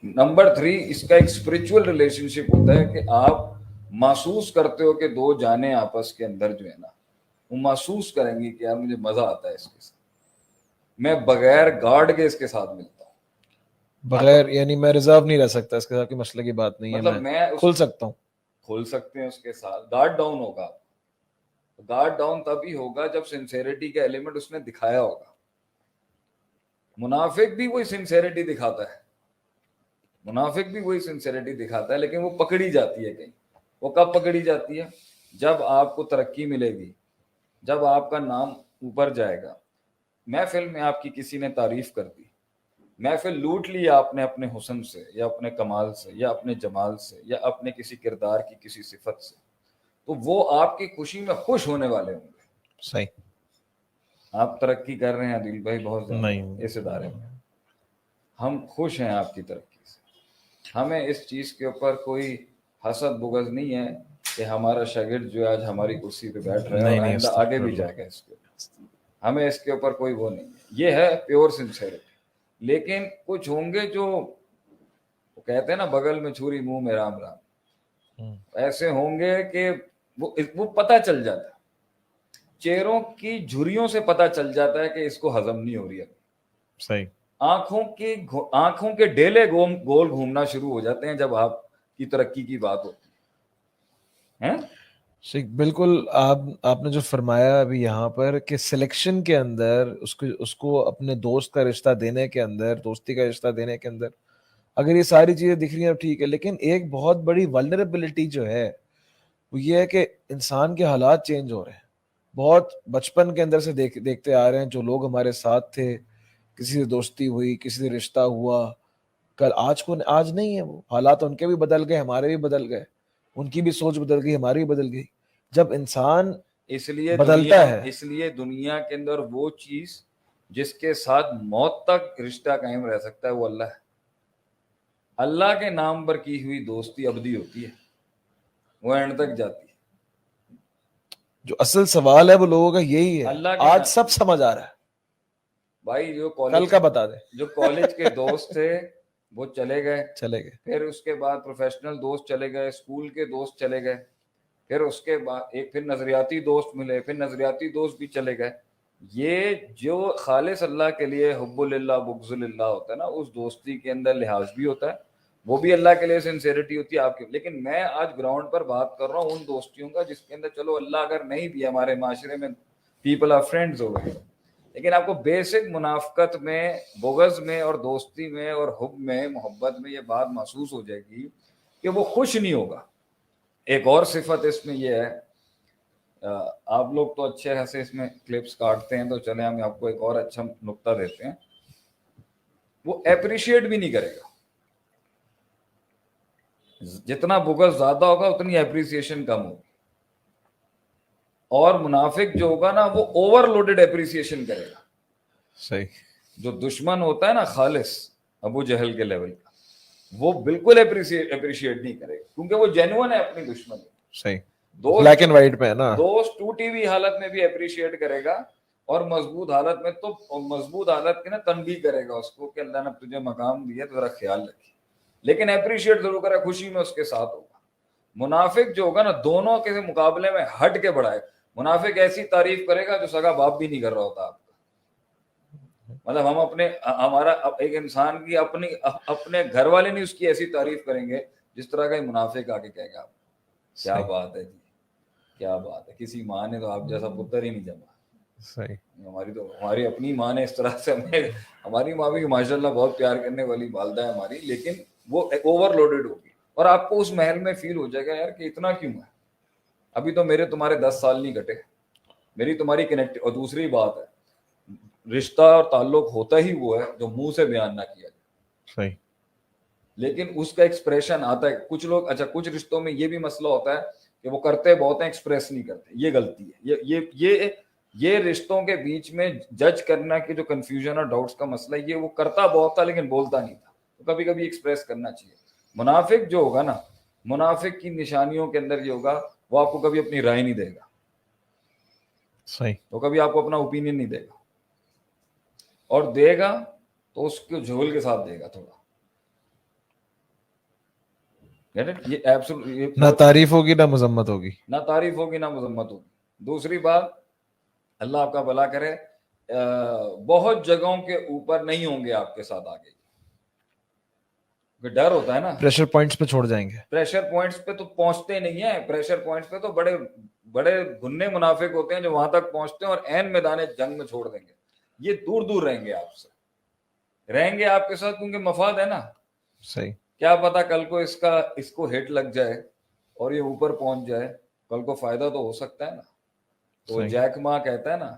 Number 3 इसका एक spiritual relationship होता है कि आप महसूस करते हो कि दो जाने आपस के अंदर जो है ना वो महसूस करेंगे कि यार मुझे मजा आता है इसके साथ, मैं बगैर गार्ड के इसके साथ मिलता हूँ, बगैर यानी मैं रिजर्व नहीं रह सकता इसके साथ, कोई मसले की बात नहीं है, मतलब मैं मैं खुल सकता हूँ। खोल सकते हैं उसके साथ, गार्ड डाउन होगा। गार्ड डाउन तभी होगा जब सिंसेरिटी का एलिमेंट उसने दिखाया होगा। मुनाफिक भी वही सिंसेरिटी दिखाता है, मुनाफिक भी वही सिंसेरिटी दिखाता है, लेकिन वो पकड़ी जाती है कहीं। वो कब पकड़ी जाती है? जब आपको तरक्की मिलेगी, जब आपका नाम ऊपर जाएगा। महफिल में आपकी किसी ने तारीफ कर दी, महफिल लूट ली आपने अपने हुस्न से या अपने कमाल से या अपने जमाल से या अपने किसी किरदार की किसी सिफत से, तो वो आपकी खुशी में खुश होने वाले होंगे। सही आप तरक्की कर रहे हैं आदिल भाई बहुत ज्यादा नहीं, इस इदारे में, हम खुश हैं आपकी तरक्की से। हमें इस चीज के ऊपर कोई हसद बुगज नहीं है कि हमारा शागिर्द जो आज हमारी कुर्सी पे बैठ रहा है और नहीं आइंदा आगे भी अस्तगफिरुल्लाह। जाएगा इसके, हमें इसके ऊपर कोई वो नहीं है। ये है प्योर सिंसेरिटी। लेकिन कुछ होंगे जो वो कहते हैं ना बगल में छुरी मुंह में राम राम, ऐसे होंगे कि वो पता चल जाता है, चेहरों की झुर्रियों से पता चल जाता है कि इसको हजम नहीं हो रही है। सही आंखों के डेले गोल घूमना शुरू हो जाते हैं जब आपकी तरक्की की बात होती है। सही, बिल्कुल। आपने जो फरमाया अभी यहाँ पर कि सिलेक्शन के अंदर उसको अपने दोस्त का रिश्ता देने के अंदर, दोस्ती का रिश्ता देने के अंदर अगर ये सारी चीजें दिख रही हैं ठीक है, लेकिन एक बहुत बड़ी वल्नरेबिलिटी जो है वो ये है कि इंसान के हालात चेंज हो रहे हैं। बहुत बचपन के अंदर से देखते आ रहे हैं, जो लोग हमारे साथ थे, किसी से दोस्ती हुई, किसी से रिश्ता हुआ, कल आज नहीं है, वो हालात उनके भी बदल गए, हमारे भी बदल गए, उनकी भी सोच बदल गई, हमारी भी बदल गई। जब इंसान बदलता है, इसलिए दुनिया के अंदर वो चीज जिसके साथ मौत तक रिश्ता कायम रह सकता है वो अल्लाह है। अल्लाह के नाम पर की हुई दोस्ती अबदी होती है, वो एंड तक जाती है। जो असल सवाल है वो लोगों का यही है। अल्लाह के आज सब समझ आ रहा है, भाई कल का बता दे। जो कॉलेज के दोस्त थे वो चले गए, चले फिर उसके बाद प्रोफेशनल दोस्त चले गए, स्कूल के दोस्त चले गए, फिर उसके बाद फिर नजरियाती दोस्त मिले, फिर नजरियाती दोस्त भी चले गए। ये जो खालिस अल्लाह के लिए हुब्बुलिल्लाह बुग़्ज़ुलिल्लाह होता है ना, उस दोस्ती के अंदर लिहाज भी होता है, वो भी अल्लाह के लिए सिंसेरिटी होती है आपकी। लेकिन मैं आज ग्राउंड पर बात कर रहा हूँ उन दोस्तियों का जिसके अंदर चलो अल्लाह अगर नहीं भी हमारे माशरे में पीपल आर फ्रेंड्स हो गए, लेकिन आपको बेसिक मुनाफकत में, बुग़्ज़ में और दोस्ती में और हुब में, मोहब्बत में ये बात महसूस हो जाएगी कि वो खुश नहीं होगा। एक और सिफत इसमें यह है, आप लोग तो अच्छे हंसे इसमें क्लिप्स काटते हैं, तो चले हम आपको एक और अच्छा नुक्ता देते हैं। वो अप्रिशिएट भी नहीं करेगा, जितना बुग़्ज़ ज्यादा होगा उतनी अप्रिसिएशन कम होगी। और मुनाफिक जो होगा ना वो ओवरलोडेड अप्रिसिएशन करेगा। सही। जो दुश्मन होता है ना खालिस अबू जहल के लेवल का, वो बिल्कुल अप्रिशिएट नहीं करेगा, क्योंकि वो जेन्युइन है अपनी दुश्मनी। सही, ब्लैक एंड व्हाइट पे है ना। दोस्त टूटी हुई हालत में भी अप्रिशिएट करेगा, और मजबूत हालत में तो मजबूत हालत की ना तनबीह करेगा उसको कि अल्लाह ने तुझे मकाम दिया तो जरा ख्याल रखी, लेकिन अप्रिशिएट जरूर करे, खुशी में उसके साथ होगा। मुनाफिक जो होगा ना दोनों के मुकाबले में हट के बढ़ाए। मुनाफिक ऐसी तारीफ करेगा जो सगा बाप भी नहीं कर रहा होता आपका। मतलब हमारा एक इंसान की अपने घर वाले नहीं उसकी ऐसी तारीफ करेंगे जिस तरह का मुनाफिक आके कहेगा क्या बात है जी, क्या बात है, किसी माँ ने तो आप जैसा पुत्र ही नहीं जमा। सही। हमारी अपनी माँ ने इस तरह से हमें, हमारी माँ भी माशाल्लाह बहुत प्यार करने वाली वालदा है हमारी, लेकिन वो ओवरलोडेड होगी और आपको उस महल में फील हो जाएगा यार कि इतना क्यों है, अभी तो मेरे तुम्हारे 10 साल नहीं घटे, मेरी तुम्हारी कनेक्ट। और दूसरी बात है, रिश्ता और ताल्लुक होता ही वो है जो मुंह से बयान ना किया जाए। सही। लेकिन उसका एक्सप्रेशन आता है। कुछ लोग, अच्छा कुछ रिश्तों में ये भी मसला होता है कि वो करते बहुत हैं, एक्सप्रेस नहीं करते, ये गलती है। ये रिश्तों के बीच में जज करना कि जो कंफ्यूजन और डाउट्स का मसला है, ये वो करता बहुत था लेकिन बोलता नहीं था, तो कभी कभी एक्सप्रेस करना चाहिए। मुनाफिक जो होगा ना, मुनाफिक की निशानियों के अंदर ये होगा, वो आपको कभी अपनी राय नहीं देगा, सही। वो कभी आपको अपना ओपिनियन नहीं देगा, और देगा तो उसको झोल के साथ देगा थोड़ा। Get it? ये absolute ये ना तारीफ होगी ना मजम्मत होगी. ना तारीफ होगी ना मजम्मत होगी। दूसरी बात, अल्लाह आपका भला करे, बहुत जगहों के ऊपर नहीं होंगे आपके साथ आगे, डर होता है ना, प्रेशर पॉइंट्स पे छोड़ जाएंगे. प्रेशर पॉइंट्स पे तो पहुंचते नहीं है, प्रेशर पॉइंट्स पे तो बड़े बड़े गुन्ने मुनाफिक होते हैं जो वहां तक पहुंचते हैं और ऐन मैदान जंग में छोड़ देंगे। ये दूर दूर रहेंगे आपसे, रहेंगे आपके साथ क्योंकि मफाद है ना। सही. क्या पता कल को इसको हिट लग जाए और ये ऊपर पहुंच जाए, कल को फायदा तो हो सकता है ना। तो सही. जैक मा कहता है ना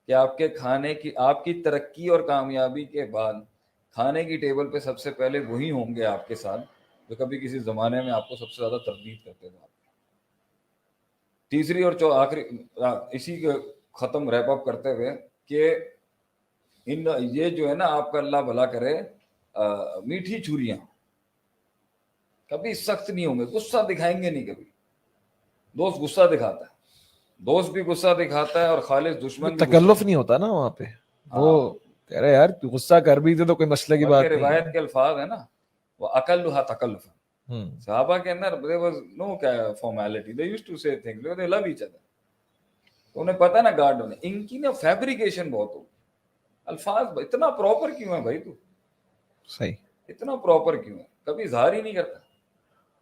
कि आपके खाने की, आपकी तरक्की और कामयाबी के बाद खाने की टेबल पे सबसे पहले वही होंगे आपके साथ जो कभी किसी जमाने में आपको सबसे ज्यादा तरदीद करते थे। तीसरी और आखिरी, इसी के खत्म रैप अप करते हुए कि इन ये जो है ना, आपका अल्लाह भला करे, मीठी छुरियां कभी सख्त नहीं होंगे, गुस्सा दिखाएंगे नहीं कभी। दोस्त गुस्सा दिखाता है, दोस्त भी गुस्सा दिखाता है और खालिस दुश्मन भी तकल्लुफ नहीं होता ना वहां पे, वो कह रहे यार गुस्सा कर भी थे तो कोई मसले की बात नहीं. रिवायत के अल्फाज है ना, वो अकल्लुहा तकल्लुफ। सहाबा के अंदर there was no formality, they used to say things, they love each other। तो उन्हें पता है ना गार्ड होने, इनकी ना फैब्रिकेशन बहुत हो, अल्फाज इतना प्रॉपर क्यों है भाई तू, सही, इतना प्रॉपर क्यों है, कभी इजहार ही नहीं करता।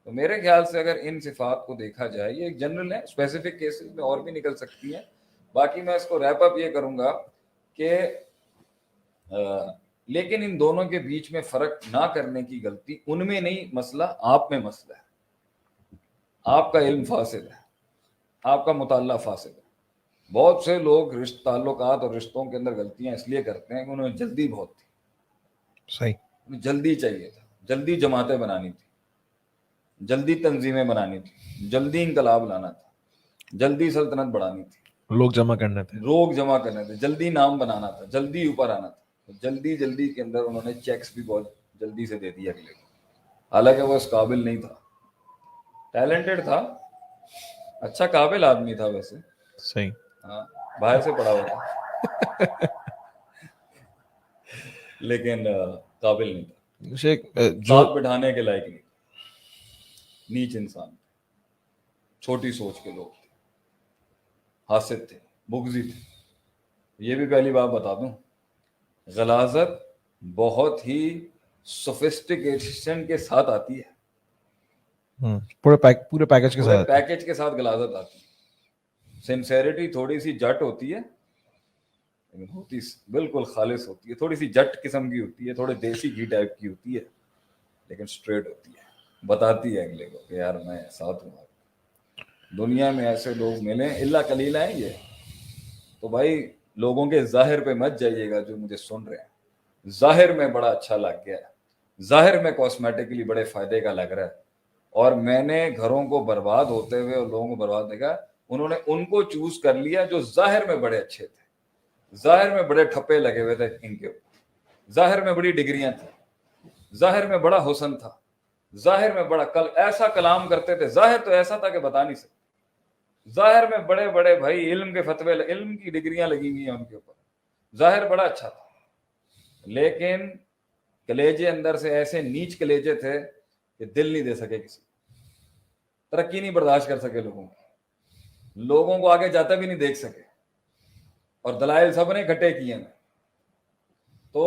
तो मेरे ख्याल से अगर इन सिफात को देखा जाए, ये एक जनरल है, स्पेसिफिक केसेस में और भी निकल सकती हैं। बाकी मैं इसको रैप अप ये करूंगा कि लेकिन इन दोनों के बीच में फर्क ना करने की गलती उनमें नहीं, मसला आप में मसला है। आपका इल्म फासिद है, आपका मुताल्ला फासिद है। बहुत से लोग ताल्लुकात और रिश्तों के अंदर गलतियां इसलिए करते हैं कि उन्हें जल्दी बहुत थी, सही, जल्दी चाहिए था, जल्दी जमातें बनानी थी, जल्दी तंजीमें बनानी थी, जल्दी इंकलाब लाना था, जल्दी सल्तनत बढ़ानी थी, लोग जमा करने थे, जल्दी नाम बनाना था, जल्दी ऊपर आना था। जल्दी जल्दी के अंदर उन्होंने चेक्स भी बहुत जल्दी से दे दिया अगले को, हालांकि वो इस काबिल नहीं था। टैलेंटेड था, अच्छा काबिल आदमी था वैसे, सही, हाँ, बाहर से पढ़ा हुआ था लेकिन काबिल नहीं था, साथ बिठाने के लायक नहीं, नीच इंसान, छोटी सोच के लोग थे, हासिद थे, बुग़्ज़ी थे। ये भी पहली बात बता दूं, गलाजत बहुत ही सोफिस्टिकेशन के साथ आती है, पूरे पैकेज के साथ गलाजत आती है। सिंसेरिटी थोड़ी सी जट होती है, लेकिन होती बिल्कुल खालिस होती है, थोड़ी सी जट किस्म की होती है, थोड़े देसी घी टाइप की होती है, लेकिन स्ट्रेट होती है, बताती है अगले को कि यार मैं साथ हूँ। दुनिया में ऐसे लोग मिले, इल्ला कलीला है ये, तो भाई लोगों के जाहिर पे मत जाइएगा जो मुझे सुन रहे हैं। जाहिर में बड़ा अच्छा लग गया, जाहिर में कॉस्मेटिकली बड़े फायदे का लग रहा है, और मैंने घरों को बर्बाद होते हुए और लोगों को बर्बाद देखा, उन्होंने उनको चूज कर लिया जो जाहिर में बड़े अच्छे थे, जाहिर में बड़े ठप्पे लगे हुए थे इनके ऊपर, जाहिर में बड़ी डिग्रियां थी, जाहिर में बड़ा हुस्न था, जाहिर में बड़ा ऐसा कलाम करते थे, जाहिर तो ऐसा था कि बता नहीं सकते, जाहिर में बड़े बड़े भाई इल्म के फतवे, इल्म की डिग्रियां लगी हुई हैं उनके ऊपर, जाहिर बड़ा अच्छा था, लेकिन कलेजे अंदर से ऐसे नीच कलेजे थे कि दिल नहीं दे सके, किसी तरक्की नहीं बर्दाश्त कर सके, लोगों को आगे जाता भी नहीं देख सके, और दलाइल सब ने इकट्ठे किए हैं। तो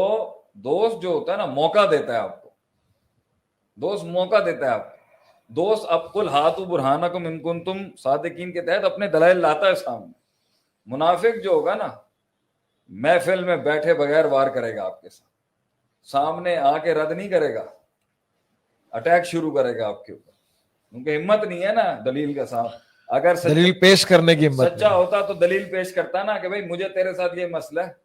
दोस्त जो होता है ना, मौका देता है आपको, दोस्त मौका देता है आपको, दोस्त अब कुल हाथु बुरहानकुम इन कुंतुम सादिकीन के तहत अपने दलाइल लाता है सामने। मुनाफिक जो होगा ना, महफिल में बैठे बगैर वार करेगा आपके साथ, सामने आके रद्द नहीं करेगा, अटैक शुरू करेगा आपके ऊपर, क्योंकि हिम्मत नहीं है ना दलील का साथ। अगर दलील पेश करने की हिम्मत सच्चा होता तो दलील पेश करता ना कि भाई मुझे तेरे साथ ये मसला है,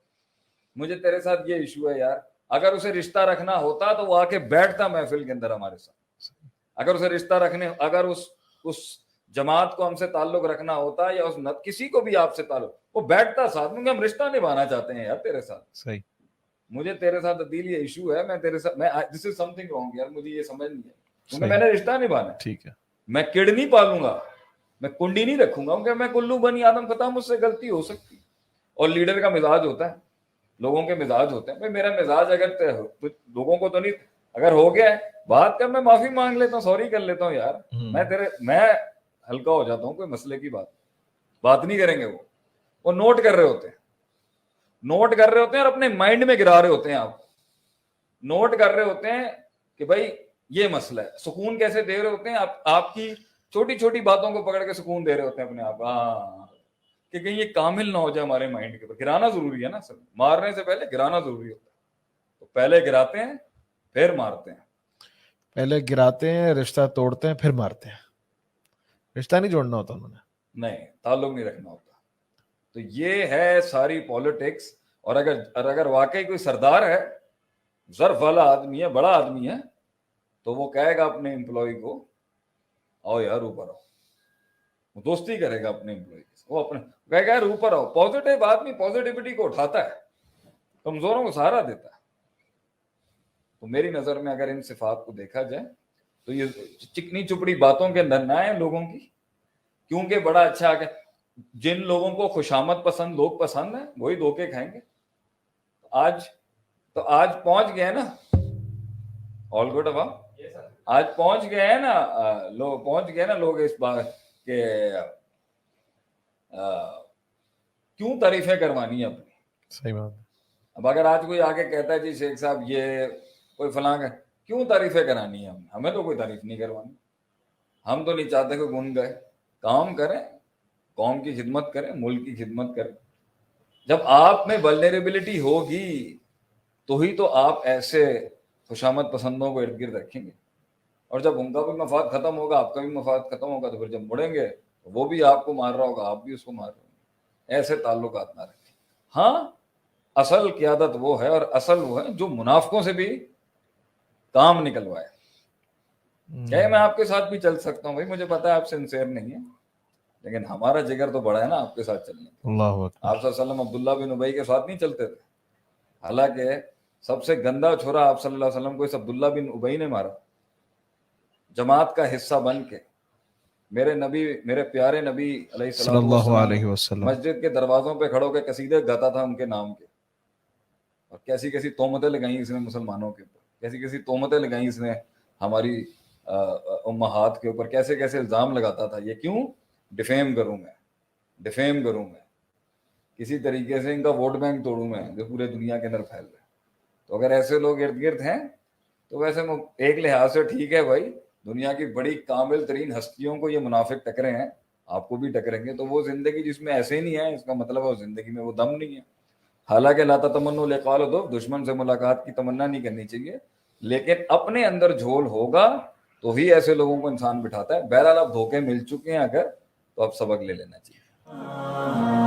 मुझे तेरे साथ ये इशू है यार। अगर उसे रिश्ता रखना होता तो वो आके बैठता महफिल के अंदर हमारे साथ। अगर उसे रिश्ता रखने, अगर उस जमात को हमसे ताल्लुक रखना होता, या उस किसी को भी आपसे ताल्लुक, वो बैठता साथ में, हम रिश्ता निभाना चाहते हैं यार तेरे साथ, सही, मुझे तेरे साथ दिल ये इशू है, मैं तेरे साथ, मैं दिस इज समथिंग रॉन्ग यार, मुझे ये समझ नहीं है, क्योंकि मैंने रिश्ता निभाना है। ठीक है, मैं किड नहीं पालूंगा, मैं कुंडी नहीं रखूंगा, क्योंकि मैं कुल्लू बनी आदम खता, मुझसे गलती हो सकती। और लीडर का मिजाज होता है, लोगों के मिजाज होते हैं, भाई मेरा मिजाज अगर तो लोगों को तो नहीं, اگر ہو گیا ہے بات کا میں معافی مانگ لیتا ہوں, سوری کر لیتا ہوں یار, میں ہلکا ہو جاتا ہوں, کوئی مسئلے کی بات نہیں کریں گے. وہ نوٹ کر رہے ہوتے ہیں اور اپنے مائنڈ میں گرا رہے ہوتے ہیں, آپ نوٹ کر رہے ہوتے ہیں کہ بھائی یہ مسئلہ ہے. سکون کیسے دے رہے ہوتے ہیں, آپ کی چھوٹی چھوٹی باتوں کو پکڑ کے سکون دے رہے ہوتے ہیں اپنے آپ, کہ کہیں یہ کامل نہ ہو جائے ہمارے مائنڈ کے اوپر. گرانا ضروری ہے نا سر, مارنے سے پہلے گرانا ضروری ہوتا ہے. تو پہلے گراتے ہیں پھر مارتے ہیں. پہلے گراتے ہیں, رشتہ توڑتے ہیں, پھر مارتے ہیں. رشتہ نہیں جوڑنا ہوتا انہوں نے, نہیں, تعلق نہیں رکھنا ہوتا. تو یہ ہے ساری پالیٹکس. اور اگر واقعی کوئی سردار ہے, ظرف والا آدمی ہے, بڑا آدمی ہے, تو وہ کہے گا اپنے امپلائی کو آؤ یار اوپر آؤ. وہ دوستی کرے گا اپنے امپلائی سے, وہ اپنے کہے گا یار اوپر آؤ. پازیٹیو آدمی پازیٹیوٹی کو اٹھاتا ہے, کمزوروں کو سہارا دیتا ہے. تو میری نظر میں اگر ان صفات کو دیکھا جائے تو یہ چکنی چپڑی باتوں کے اندر نہ آئے لوگوں کی, کیونکہ بڑا اچھا کہ جن لوگوں کو خوشامد پسند لوگ پسند ہیں وہی دھوکے کھائیں گے. آج پہنچ گئے نا, آل گڈ اب آج پہنچ گئے ہیں نا لوگ اس بات کہ کیوں تعریفیں کروانی ہے اپنی. صحیح بات. اب اگر آج کوئی آگے کہتا ہے جی شیخ صاحب یہ کوئی فلاں کا, کیوں تعریفیں کرانی ہے ہمیں تو کوئی تعریف نہیں کروانی. ہم تو نہیں چاہتے کہ گن گئے, کام کریں, قوم کی خدمت کریں, ملک کی خدمت کریں. جب آپ میں ولنریبلٹی ہوگی تو ہی تو آپ ایسے خوشامد پسندوں کو ارد گرد رکھیں گے. اور جب ان کا بھی مفاد ختم ہوگا, آپ کا بھی مفاد ختم ہوگا, تو پھر جب مڑیں گے تو وہ بھی آپ کو مار رہا ہوگا, آپ بھی اس کو مار رہے ہوں گے. ایسے تعلقات نہ رکھیں. ہاں, اصل قیادت وہ ہے اور اصل وہ ہے جو منافقوں سے بھی کام نکلوائے. کہ میں آپ کے ساتھ بھی چل سکتا ہوں بھائی, مجھے پتا ہے آپ سنسیئر نہیں ہیں, لیکن ہمارا جگر تو بڑا ہے نا آپ کے ساتھ چلنے. اللہ اکبر. آپ صلی اللہ علیہ وسلم عبداللہ بن ابی کے ساتھ نہیں چلتے تھے, حالانکہ سب سے گندا چھوڑا آپ صلی اللہ علیہ وسلم کو اس عبداللہ بن ابی نے مارا, جماعت کا حصہ بن کے. میرے پیارے نبی علیہ صلی اللہ علیہ السلام وسلم مسجد کے دروازوں پہ کھڑو کے قصیدے گاتا تھا ان کے نام کے, اور کیسی کیسی تہمتیں لگائیں اس نے مسلمانوں کے اوپر, کیسی کیسی تہمتیں لگائیں اس نے ہماری امہات کے اوپر, کیسے کیسے الزام لگاتا تھا. یہ کیوں؟ ڈیفیم کروں میں, کسی طریقے سے ان کا ووٹ بینک توڑوں میں جو پورے دنیا کے اندر پھیل رہے. تو اگر ایسے لوگ ارد گرد ہیں تو ویسے ایک لحاظ سے ٹھیک ہے بھائی, دنیا کی بڑی کامل ترین ہستیوں کو یہ منافق ٹکرے ہیں, آپ کو بھی ٹکریں گے. تو وہ زندگی جس میں ایسے ہی نہیں ہے, اس کا مطلب ہے وہ زندگی میں وہ دم نہیں ہے. حالانکہ لا تتمنوا لقاء العدو, دشمن سے ملاقات کی تمنا نہیں کرنی چاہیے, لیکن اپنے اندر جھول ہوگا تو ہی ایسے لوگوں کو انسان بٹھاتا ہے. بہرحال اب دھوکے مل چکے ہیں اگر, تو اب سبق لے لینا چاہیے.